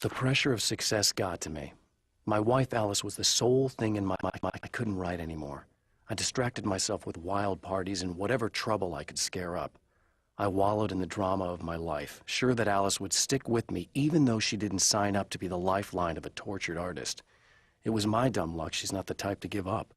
The pressure of success got to me. My wife Alice was the sole thing in my mind. I couldn't write anymore. I distracted myself with wild parties and whatever trouble I could scare up. I wallowed in the drama of my life, sure that Alice would stick with me even though she didn't sign up to be the lifeline of a tortured artist. It was my dumb luck she's not the type to give up.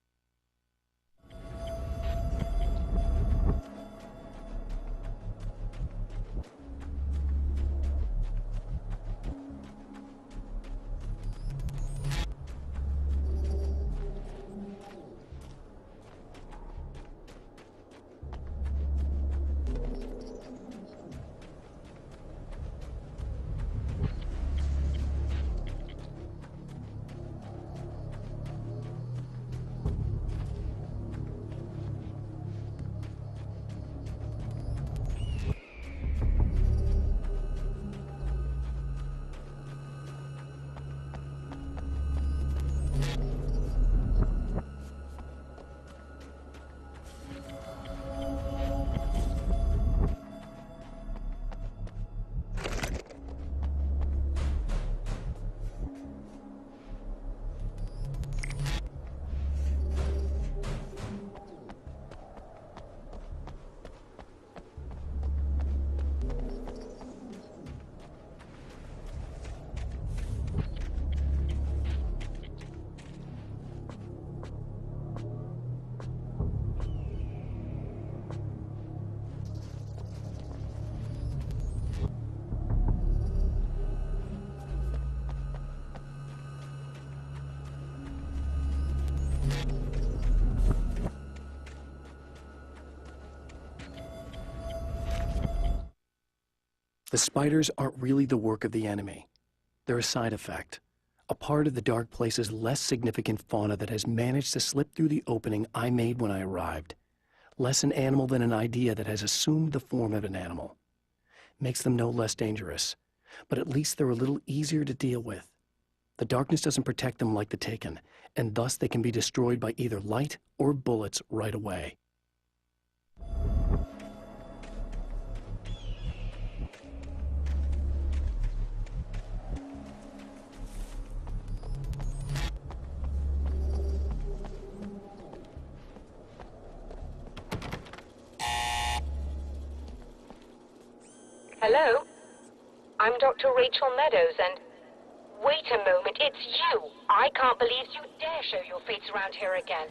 The spiders aren't really the work of the enemy. They're a side effect, a part of the dark place's less significant fauna that has managed to slip through the opening I made when I arrived. Less an animal than an idea that has assumed the form of an animal. Makes them no less dangerous, but at least they're a little easier to deal with. The darkness doesn't protect them like the Taken, and thus they can be destroyed by either light or bullets right away. Hello? I'm Dr. Rachel Meadows, and... Wait a moment, it's you! I can't believe you dare show your face around here again.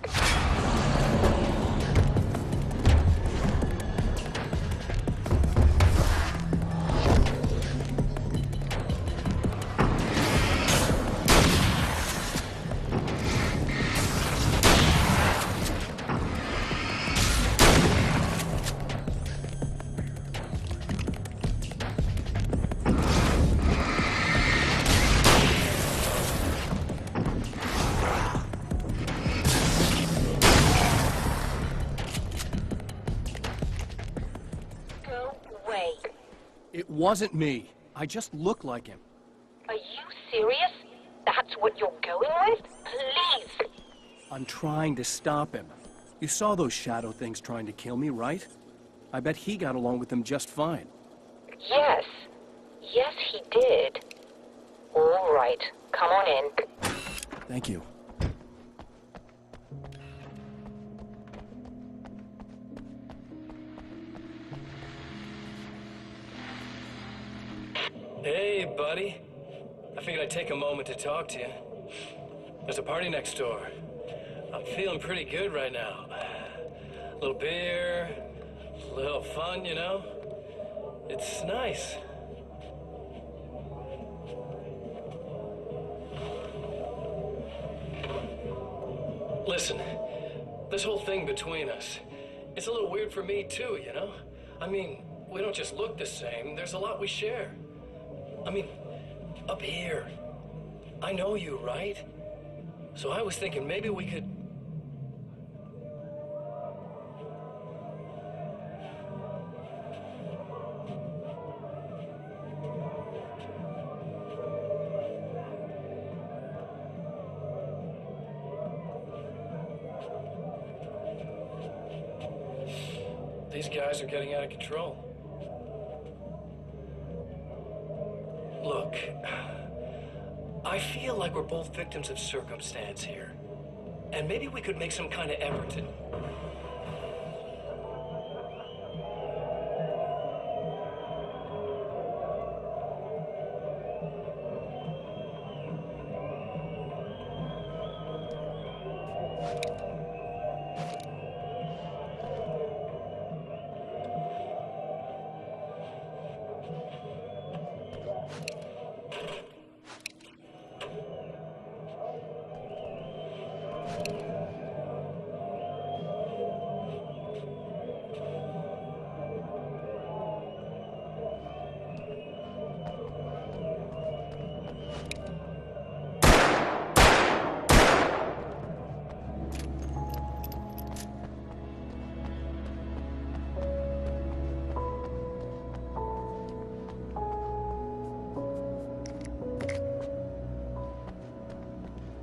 It wasn't me. I just look like him. Are you serious? That's what you're going with? Please! I'm trying to stop him. You saw those shadow things trying to kill me, right? I bet he got along with them just fine. Yes. Yes, he did. All right. Come on in. Thank you. Hey, buddy. I figured I'd take a moment to talk to you. There's a party next door. I'm feeling pretty good right now. A little beer, a little fun, you know? It's nice. Listen, this whole thing between us, it's a little weird for me too, you know? I mean, we don't just look the same, there's a lot we share. I mean, up here, I know you, right? So I was thinking maybe we could... These guys are getting out of control. Look, I feel like we're both victims of circumstance here. And maybe we could make some kind of effort to...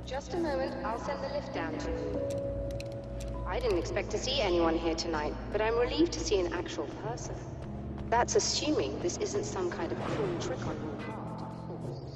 Just a moment, I'll send the lift down to you. I didn't expect to see anyone here tonight, but I'm relieved to see an actual person. That's assuming this isn't some kind of cruel trick on your part, of course.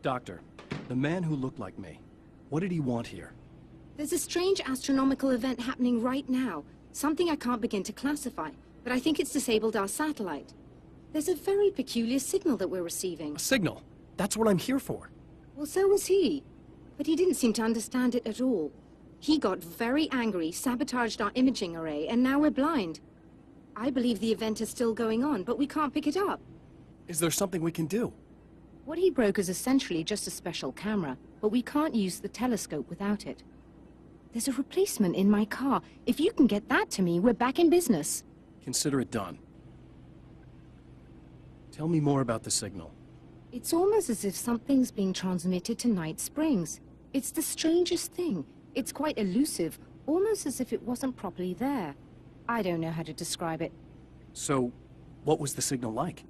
Doctor, the man who looked like me, what did he want here? There's a strange astronomical event happening right now. Something I can't begin to classify, but I think it's disabled our satellite. There's a very peculiar signal that we're receiving. A signal? That's what I'm here for. Well, so was he. But he didn't seem to understand it at all. He got very angry, sabotaged our imaging array, and now we're blind. I believe the event is still going on, but we can't pick it up. Is there something we can do? What he broke is essentially just a special camera, but we can't use the telescope without it. There's a replacement in my car. If you can get that to me, we're back in business. Consider it done. Tell me more about the signal. It's almost as if something's being transmitted to Night Springs. It's the strangest thing. It's quite elusive, almost as if it wasn't properly there. I don't know how to describe it. So, what was the signal like?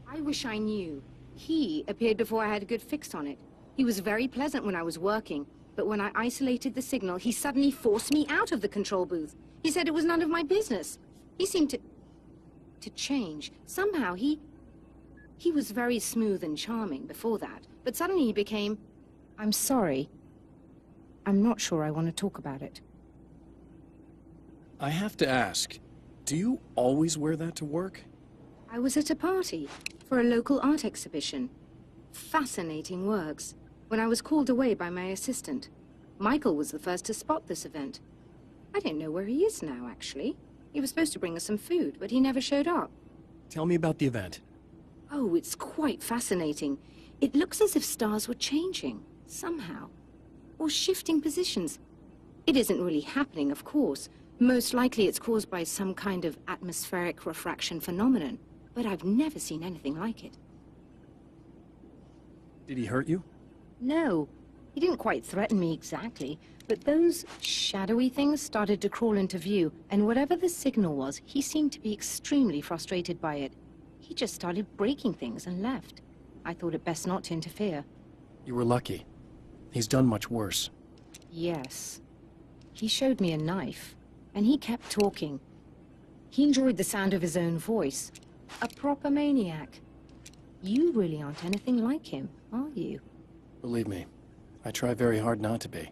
I wish I knew. He appeared before I had a good fix on it. He was very pleasant when I was working, but when I isolated the signal, he suddenly forced me out of the control booth. He said it was none of my business. He seemed to change. Somehow he was very smooth and charming before that, but suddenly he became... I'm sorry. I'm not sure I want to talk about it. I have to ask, do you always wear that to work? I was at a party for a local art exhibition. Fascinating works. When I was called away by my assistant. Michael was the first to spot this event. I don't know where he is now, actually. He was supposed to bring us some food, but he never showed up. Tell me about the event. Oh, it's quite fascinating. It looks as if stars were changing, somehow. Or shifting positions. It isn't really happening, of course. Most likely it's caused by some kind of atmospheric refraction phenomenon. But I've never seen anything like it. Did he hurt you? No. He didn't quite threaten me exactly, but those shadowy things started to crawl into view, and whatever the signal was, he seemed to be extremely frustrated by it. He just started breaking things and left. I thought it best not to interfere. You were lucky. He's done much worse. Yes. He showed me a knife, and he kept talking. He enjoyed the sound of his own voice. A proper maniac. You really aren't anything like him, are you? Believe me, I try very hard not to be.